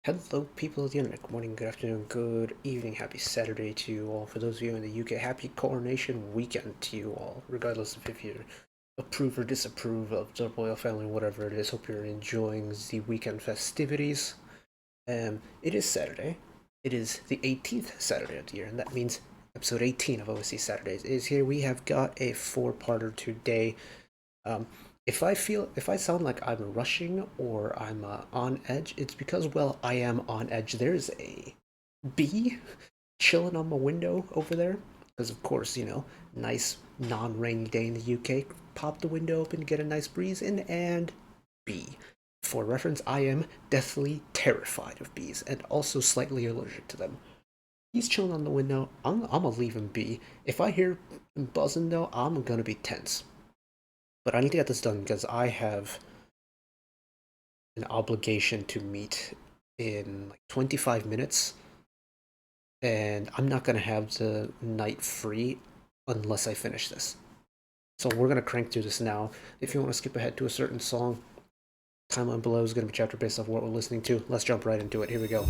Hello, people of the internet. Good morning, good afternoon, good evening, happy Saturday to you all. For those of you in the UK, happy Coronation Weekend to you all, regardless of if you approve or disapprove of the royal family, whatever it is. Hope you're enjoying the weekend festivities. It is Saturday. It is the 18th Saturday of the year, and that means episode 18 of OST Saturdays is here. We have got a four-parter today. If I sound like I'm rushing or I'm on edge, it's because, well, I am on edge. There's a bee chilling on my window over there. Because, of course, nice non-rainy day in the UK. Pop the window open, get a nice breeze in, and bee. For reference, I am deathly terrified of bees and also slightly allergic to them. He's chilling on the window. I'm gonna leave him be. If I hear him buzzing, though, I'm gonna be tense. But I need to get this done because I have an obligation to meet in like 25 minutes. And I'm not going to have the night free unless I finish this. So we're going to crank through this now. If you want to skip ahead to a certain song, timeline below is going to be chapter based off what we're listening to. Let's jump right into it. Here we go.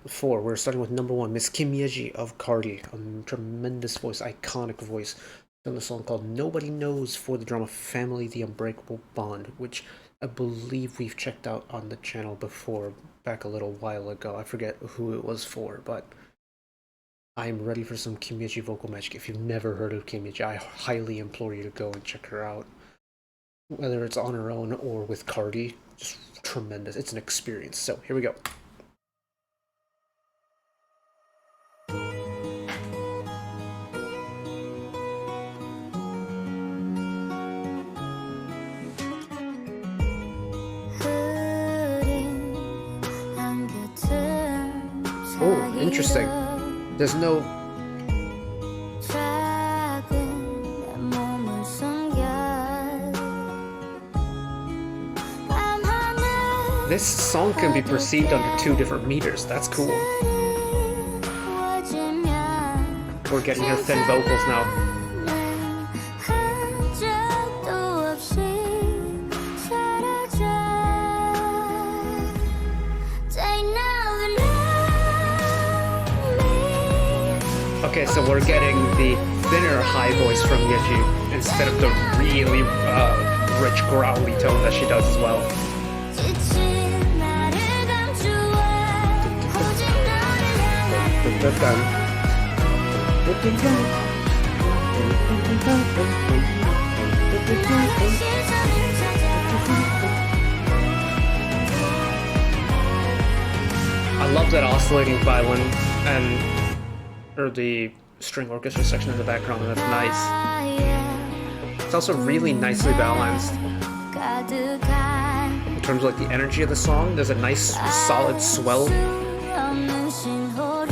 4. We're starting with number 1, Miss Kim Yeji of KARDI. A tremendous voice, iconic voice. On the song called Nobody Knows for the drama Family the Unbreakable Bond, which I believe we've checked out on the channel before, back a little while ago. I forget who it was for, but I'm ready for some Kim Yeji vocal magic. If you've never heard of Kim Yeji, I highly implore you to go and check her out. Whether it's on her own or with KARDI, just tremendous. It's an experience. So here we go. Oh, interesting. There's no... This song can be perceived under 2 different meters. That's cool. We're getting her thin vocals now. Okay, so we're getting the thinner high voice from Yeji instead of the really rich growly tone that she does as well. I love that oscillating violin or the string orchestra section in the background, and that's nice. It's also really nicely balanced. In terms of like the energy of the song, there's a nice solid swell,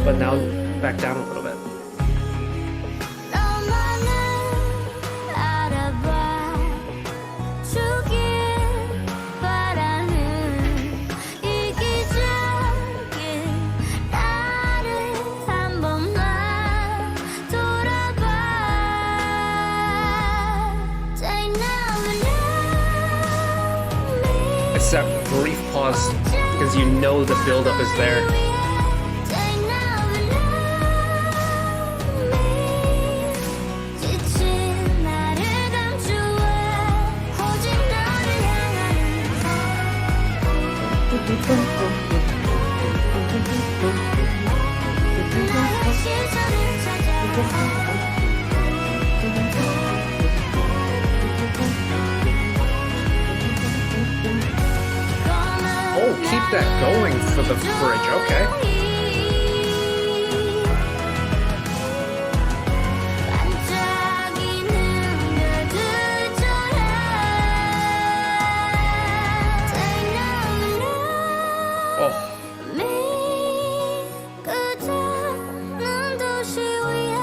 but now back down a little bit. That brief pause because you know the buildup is there. Oh, keep that going for the bridge, okay. Oh.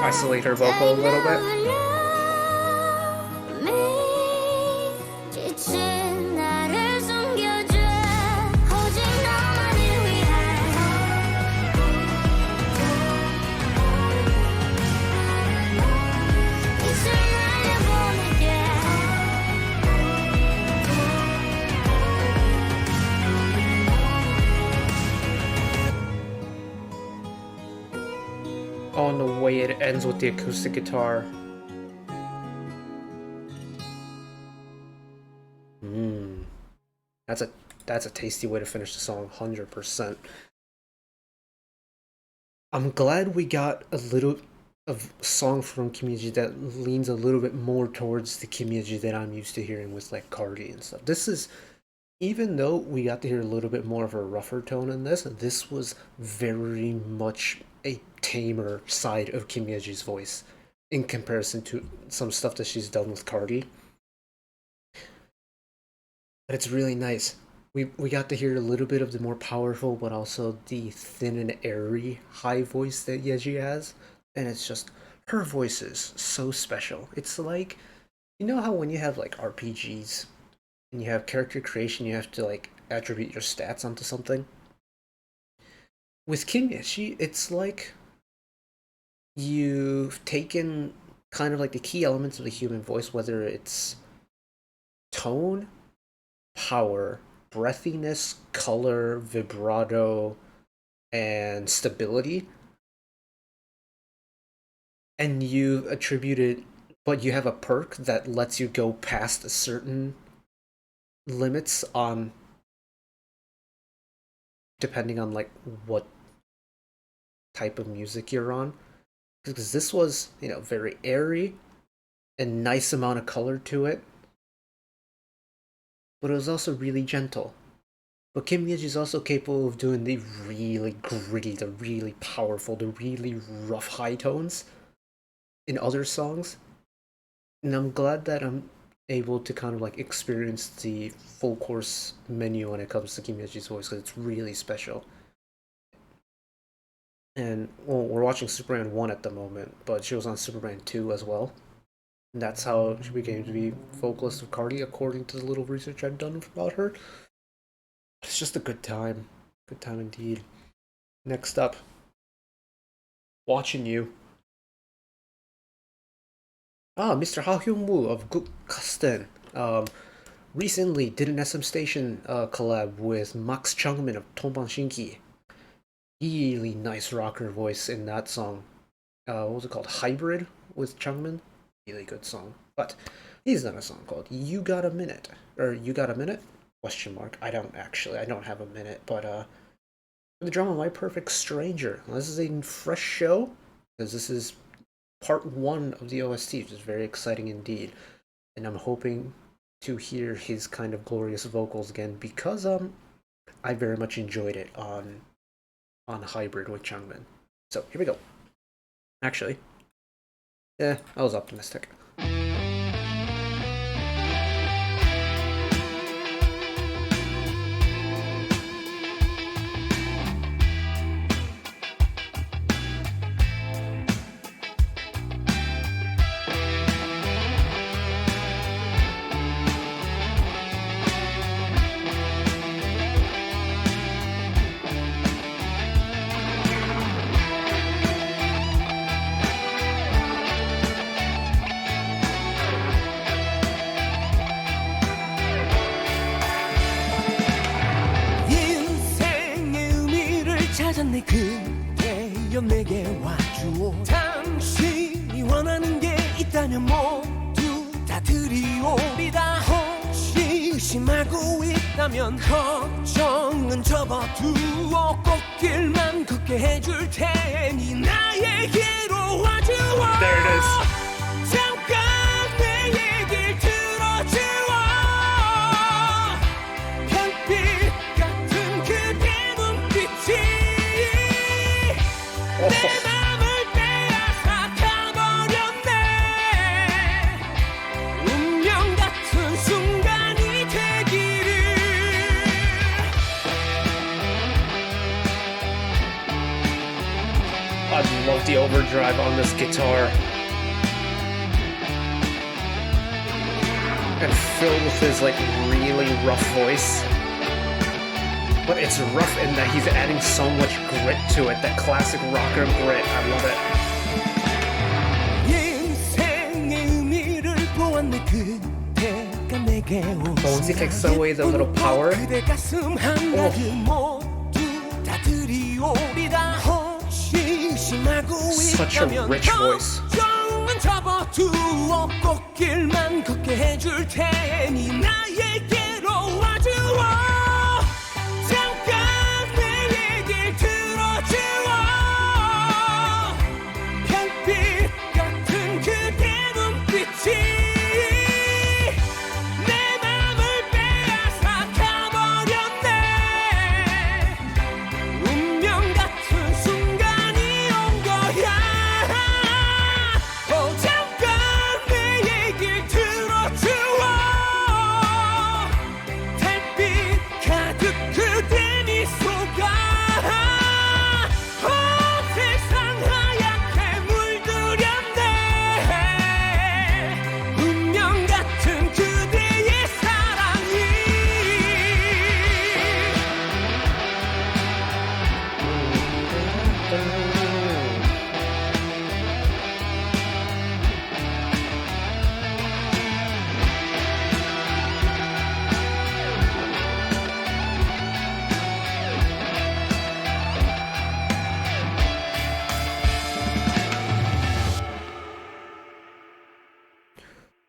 Isolate her vocal a little bit. on the way it ends with the acoustic guitar. That's a tasty way to finish the song, 100%. I'm glad we got a little of song from Kim Yeji that leans a little bit more towards the Kim Yeji that I'm used to hearing with like KARDI and stuff. This is, even though we got to hear a little bit more of a rougher tone in this was very much a tamer side of Kim Yeji's voice in comparison to some stuff that she's done with KARDI. But it's really nice. We got to hear a little bit of the more powerful, but also the thin and airy high voice that Yeji has. And it's just, her voice is so special. It's like, you know how when you have like RPGs and you have character creation, you have to like attribute your stats onto something? With Kim Yeji, it's like you've taken kind of like the key elements of the human voice, whether it's tone, power, breathiness, color, vibrato, and stability, and you attributed, but you have a perk that lets you go past certain limits on, depending on like what type of music you're on. Because this was, you know, very airy, a nice amount of color to it, but it was also really gentle. But Kim Yeji is also capable of doing the really gritty, the really powerful, the really rough high tones in other songs. And I'm glad that I'm able to kind of like experience the full course menu when it comes to Kim Yeji's voice, because it's really special. And, well, we're watching Superman 1 at the moment, but she was on Superman 2 as well. And that's how she became to be vocalist of KARDI, according to the little research I've done about her. It's just a good time. Good time indeed. Next up, Watching You. Mr. Hyunwoo of Guckkasten recently did an SM Station collab with Max Chungmin of Tonban Shinki. Really nice rocker voice in that song. What was it called? Hybrid with Chungmin? Really good song. But he's done a song called You Got a Minute. Or You Got a Minute? Question mark. I don't have a minute, but for the drama My Perfect Stranger. This is a fresh show, because this is part 1 of the OST, which is very exciting indeed. And I'm hoping to hear his kind of glorious vocals again, because I very much enjoyed it on Hybrid with Chungmin. So here we go. Actually, I was optimistic. 찾았네 그대여 내게 와주오 당신이 원하는 게 있다면 모두 다 드리오리다 혹시 의심하고 있다면 걱정은 접어두어 꽃길만 걷게 해줄 테니 나에게로 와주오 There it is. 잠깐 내 얘길 들어주오 별빛 같은 그대 눈빛이 내 맘을 빼앗아 가버렸네 운명 같은 순간이 되기를 I love the overdrive on this guitar. And filled with his like really rough voice. But it's rough in that he's adding so much grit to it, that classic rocker grit. I love it. But once he takes away the little power, Such a 있다면 rich 더 voice. 좋은 접어두어 꽃길만 걷게 해줄 테니 나에게로 와주어 잠깐 내 얘길 들어주어 별빛 같은 그대 눈빛이 내 맘을 빼앗아 가버렸네 운명 같은 순간이 온 거야 잠깐 내 얘길 들어주어 달빛 가득 그대 미소가 세상 하얗게 물들였네 운명 같은 그대의 사랑이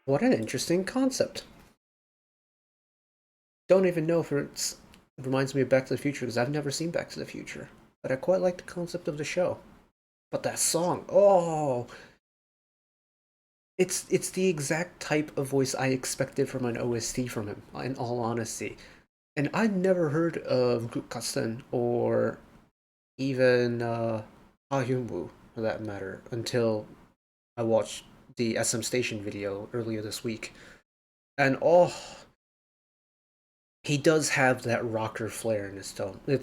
What an interesting concept. Don't even know if it reminds me of Back to the Future because I've never seen Back to the Future. But I quite like the concept of the show. But that song, oh, it's the exact type of voice I expected from an OST from him, in all honesty. And I'd never heard of Guckkasten or even Hyunwoo, for that matter, until I watched the SM Station video earlier this week. And oh, he does have that rocker flair in his tone. But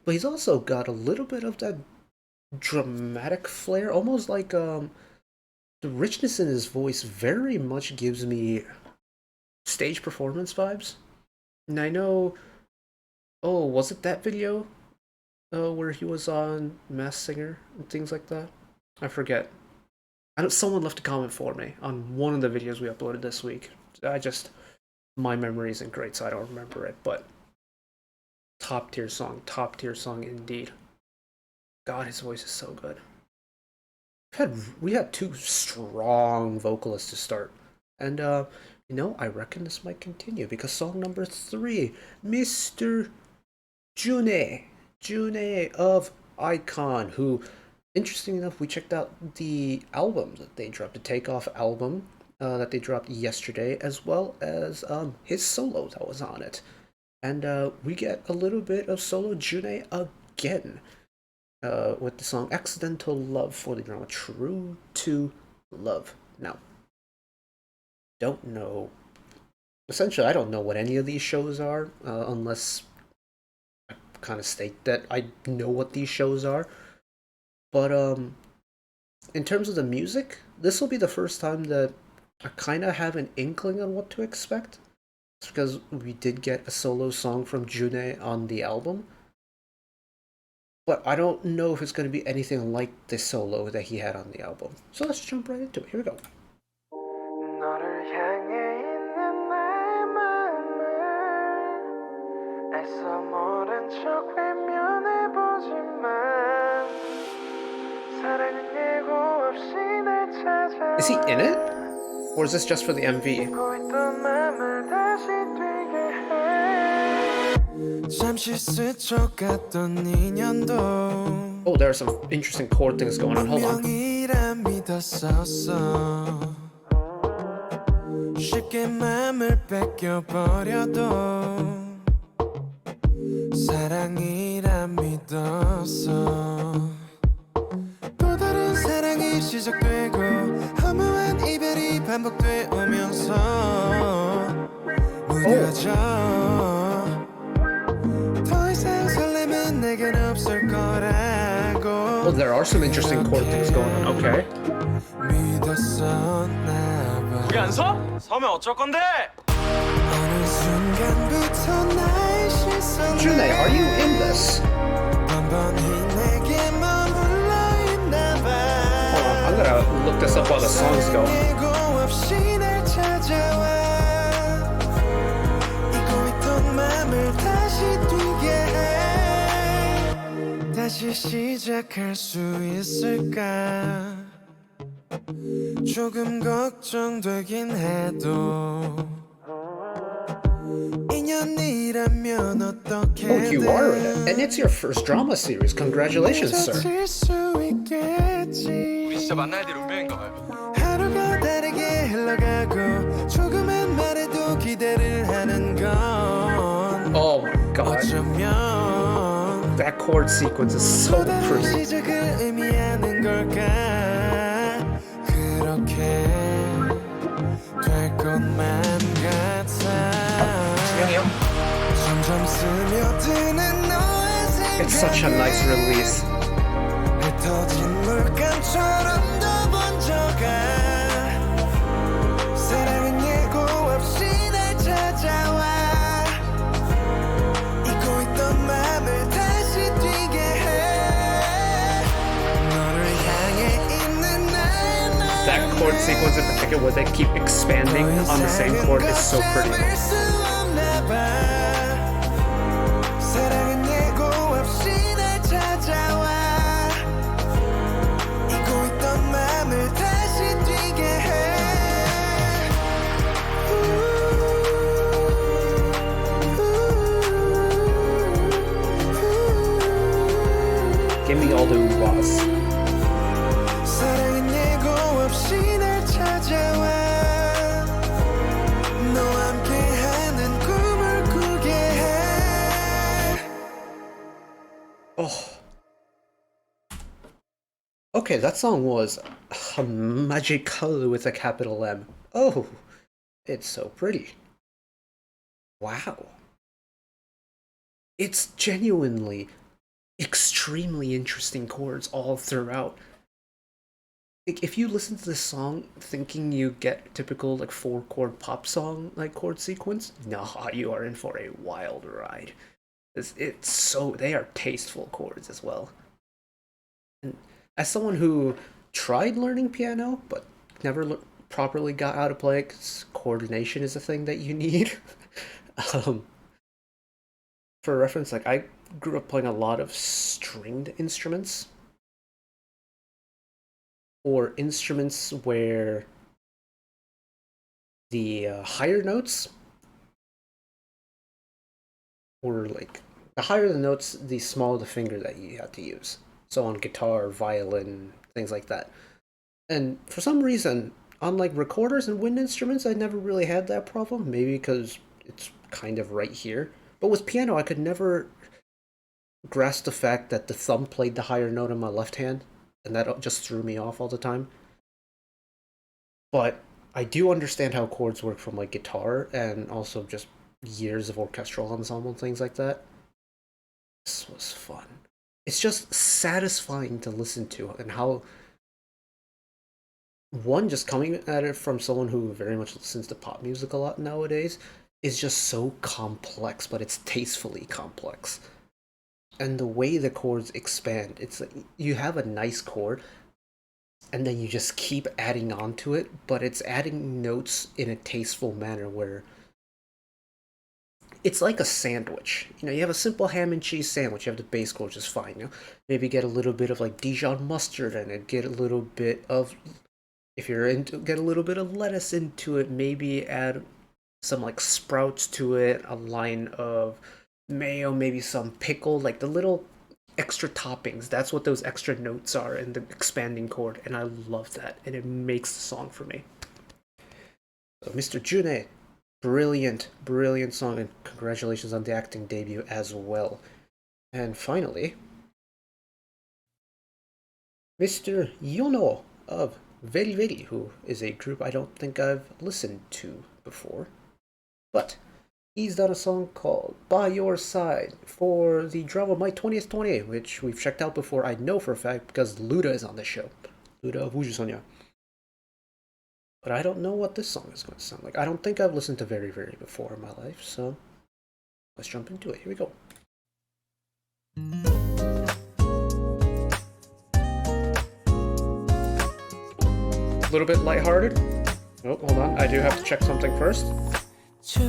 he's also got a little bit of that dramatic flair, almost like the richness in his voice very much gives me stage performance vibes. And I know, oh, was it that video where he was on Masked Singer and things like that? I forget. I know someone left a comment for me on one of the videos we uploaded this week. My memory isn't great, so I don't remember it, but top tier song indeed. God, his voice is so good. We had two strong vocalists to start, and I reckon this might continue because song number 3, Mr. June of iKON, who, interesting enough, we checked out the album that they dropped, the Takeoff album that they dropped yesterday, as well as his solo that was on it. And we get a little bit of solo June again with the song Accidental Love for the drama True to Love. Now, essentially I don't know what any of these shows are, unless I kind of state that I know what these shows are. But in terms of the music, this will be the first time that I kind of have an inkling on what to expect. It's because we did get a solo song from June on the album. But I don't know if it's going to be anything like the solo that he had on the album. So let's jump right into it. Here we go. 너를 향해 있는 나의 마음을 애써 모른 척 외면해보지만 사랑은 예고 없이 날 찾아 Is he in it? Or is this just for the MV? 잊고 있던 맘을 다시 뛰게 해 잠시 스쳐갔던 인연도 Oh, there are some interesting chord things going on. Hold on. 운명이란 믿었었어 쉽게 맘을 뺏겨버려도 사랑이란 믿었어 또 다른 사랑이 시작되고 허무한 이별이 반복돼 오면서 무뎌져 더 이상 설렘은 내겐 없을 거라고 Well, there are some interesting chord things going on. Okay. 믿었었나 우리 안 서? 서면 어쩔 건데? 어느 순간부터 나의 시선에 June, are you in this? 번번이 내게 머물러 있나 봐 Hold on, I'm gonna look this up while the songs go. 예고 없이 날 찾아와 잊고 있던 맘을 다시 뛰게 해 다시 다시 시작할 수 있을까 조금 걱정되긴 해도 인연이라면 어떻게 Oh, you are in it. And it's your first drama series. Congratulations, sir. 우리 진짜 만나야 될 운명인가 봐요. 하루가 다르게 흘러가고 조금만 말해도 기대를 하는 건 Oh my god. 어쩌면 That chord sequence is so pretty. 시작을 의미하는 걸까 그렇게 될 것만 같아 점점 스며드는 너의 생각에 It's such a nice release. 흩어진 물감처럼 더 번져가 사랑은 예고 없이 날 찾아와 잊고 있던 맘을 다시 뛰게 해 너를 향해 있는 나의 마음을 That chord sequence in particular where they keep expanding on the same chord is so pretty. 사랑은 예고 없이 날 찾아와 잊고 있던 맘을 다시 뛰게 해 Give me all the ooh-ahs. 사랑은 예고 없이 날 찾아와 너와 함께하는 꿈을 꾸게 해 Oh. Okay, that song was magical with a capital M. Oh, it's so pretty. Wow. It's genuinely extremely interesting chords all throughout. Like, if you listen to this song thinking you get typical like 4-chord pop song like chord sequence, nah, you are in for a wild ride. It's so, they are tasteful chords as well. And as someone who tried learning piano but never properly got how to play, because coordination is a thing that you need. For reference, like I grew up playing a lot of stringed instruments, or instruments where the higher notes were like, the higher the notes, the smaller the finger that you had to use. So on guitar, violin, things like that. And for some reason, unlike recorders and wind instruments, I never really had that problem. Maybe because it's kind of right here. But with piano, I could never grasp the fact that the thumb played the higher note on my left hand, and that just threw me off all the time. But I do understand how chords work from like guitar, and also just years of orchestral ensemble and things like that. This was fun. It's just satisfying to listen to, and how one, just coming at it from someone who very much listens to pop music a lot nowadays, is just so complex, but it's tastefully complex. And the way the chords expand, it's like you have a nice chord, and then you just keep adding on to it, but it's adding notes in a tasteful manner where it's like a sandwich. You know, you have a simple ham and cheese sandwich, you have the base chord, which is fine. You know, maybe get a little bit of like Dijon mustard in it, get a little bit of, if you're into, get a little bit of lettuce into it, maybe add some like sprouts to it, a line of mayo, maybe some pickle, like the little extra toppings. That's what those extra notes are in the expanding chord, and I love that, and it makes the song for me. So Mr. June, brilliant song, and congratulations on the acting debut as well. And finally, Mr. Yeonho of VERIVERY, who is a group I don't think I've listened to before, but he's done a song called By Your Side for the drama My 20th 28, which we've checked out before, I know for a fact, because Luda is on the show. Luda of Ujusonya. But I don't know what this song is going to sound like. I don't think I've listened to VERIVERY before in my life, so let's jump into it. Here we go. A little bit lighthearted. Oh, hold on. I do have to check something first. 축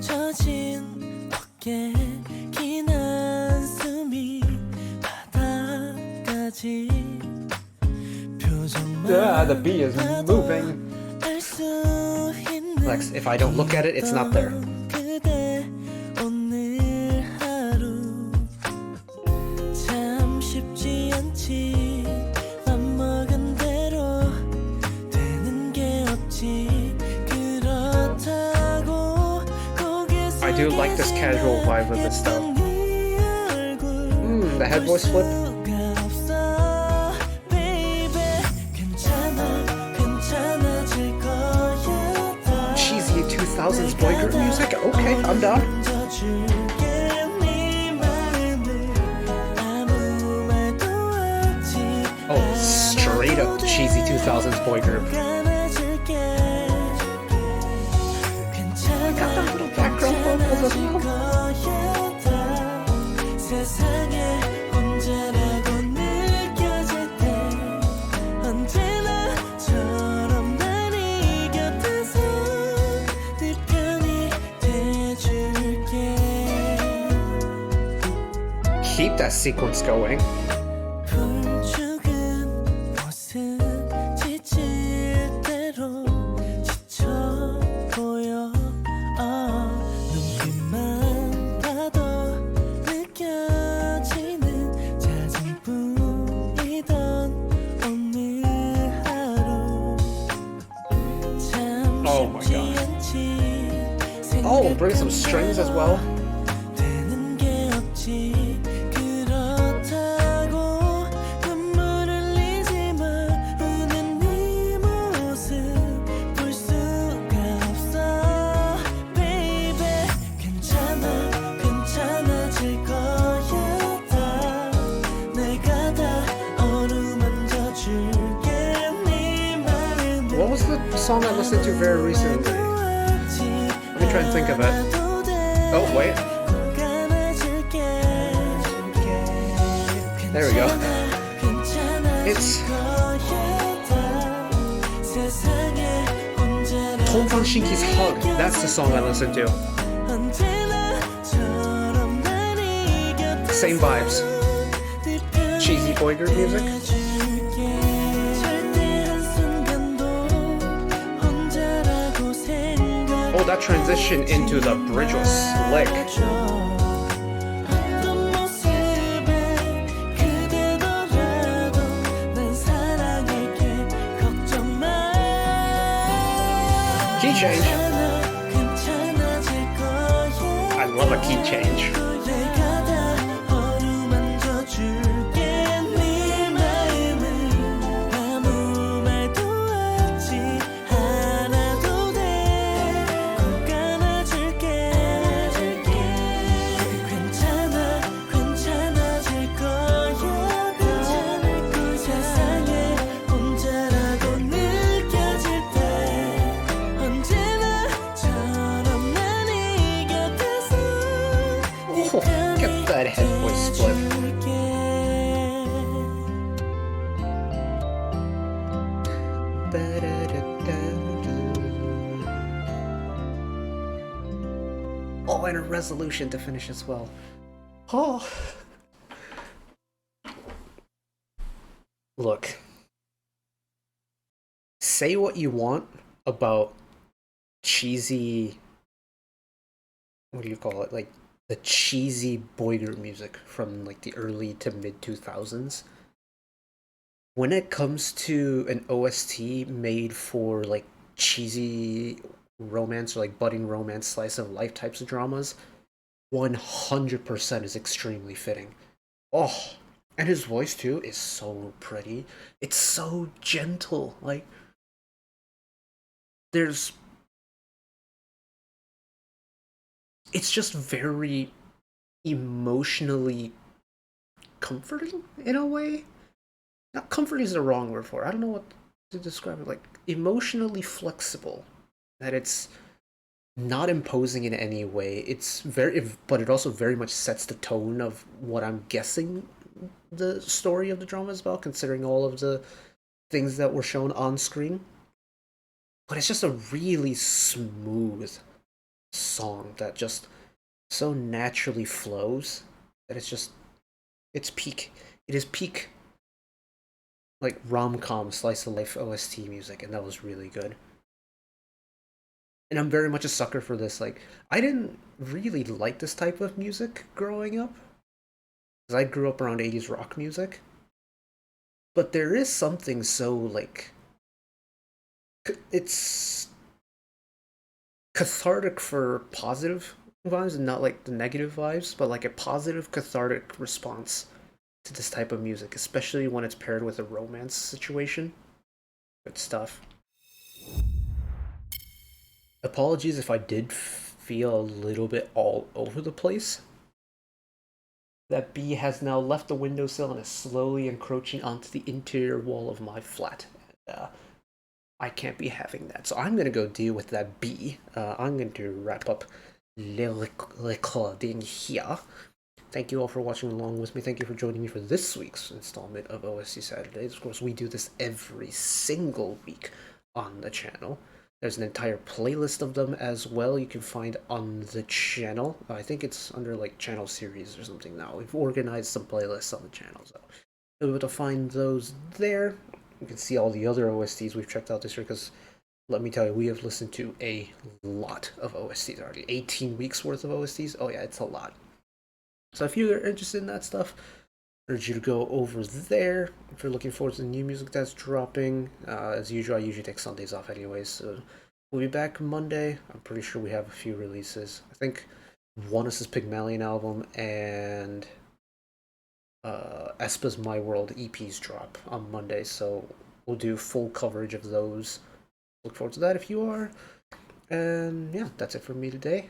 처진 어깨 긴 한숨이 바다 Yeah, the bee is moving. Like, if I don't look at it, it's not there. I do like this casual vibe with this stuff. The head voice flip. Cheesy 2000s boy group music? Okay, I'm down. Oh, straight up cheesy 2000s boy group. I got that little background vocals as well. Keep that sequence going. Oh my god. Oh, bring some strings as well. What was the song I listened to very recently? Let me try and think of it. Oh, wait. There we go. It's Tongfang Shinki's Hug. That's the song I listened to. Same vibes. Cheesy boy group music. Oh, that transition into the bridge was slick. Key change. I love a key change. Get that head voice split. Oh, and a resolution to finish as well. Oh. Look. Say what you want about cheesy... What do you call it? Like, the cheesy boy group music from like the early to mid 2000s. When it comes to an OST made for like cheesy romance or like budding romance, slice of life types of dramas, 100% is extremely fitting. Oh, and his voice too is so pretty. It's so gentle. Like, it's just very emotionally comforting in a way. Not comforting is the wrong word for it. I don't know what to describe it. Like, emotionally flexible. That it's not imposing in any way. But it also very much sets the tone of what I'm guessing the story of the drama is about, considering all of the things that were shown on screen. But it's just a really smooth song that just so naturally flows that it's peak. It is peak like rom-com slice of life OST music, and that was really good. And I'm very much a sucker for this. Like, I didn't really like this type of music growing up, because I grew up around 80s rock music. But there is something so, like, it's cathartic for positive vibes and not like the negative vibes, but like a positive cathartic response to this type of music, especially when it's paired with a romance situation. Good stuff. Apologies if I did feel a little bit all over the place. That bee has now left the windowsill and is slowly encroaching onto the interior wall of my flat. And, I can't be having that. So I'm going to go deal with that bee. I'm going to wrap up the recording here. Thank you all for watching along with me. Thank you for joining me for this week's installment of OST Saturdays. Of course, we do this every single week on the channel. There's an entire playlist of them as well you can find on the channel. I think it's under like channel series or something now. We've organized some playlists on the channel, so you'll be able to find those there. You can see all the other OSTs we've checked out this year, because let me tell you, we have listened to a lot of OSTs already. 18 weeks worth of OSTs? Oh yeah, it's a lot. So if you're interested in that stuff, I urge you to go over there. If you're looking forward to the new music that's dropping, as usual, I usually take Sundays off anyways, so we'll be back Monday. I'm pretty sure we have a few releases. I think one is his Pygmalion album, and aespa's My World EPs drop on Monday, so we'll do full coverage of those. Look forward to that if you are. And yeah, that's it for me today.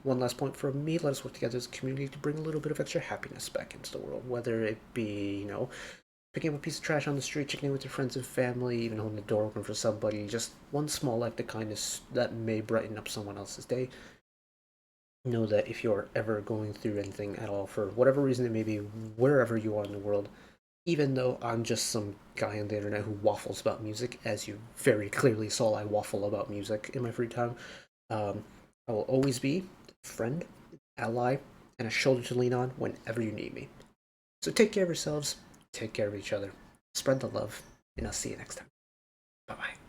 One last point from me: let us work together as a community to bring a little bit of extra happiness back into the world, whether it be, you know, picking up a piece of trash on the street, checking in with your friends and family, even holding the door open for somebody. Just one small act of kindness that may brighten up someone else's day. Know that if you're ever going through anything at all, for whatever reason it may be, wherever you are in the world, even though I'm just some guy on the internet who waffles about music, as you very clearly saw, I waffle about music in my free time, I will always be a friend, ally, and a shoulder to lean on whenever you need me. So take care of yourselves, take care of each other, spread the love, and I'll see you next time. Bye-bye.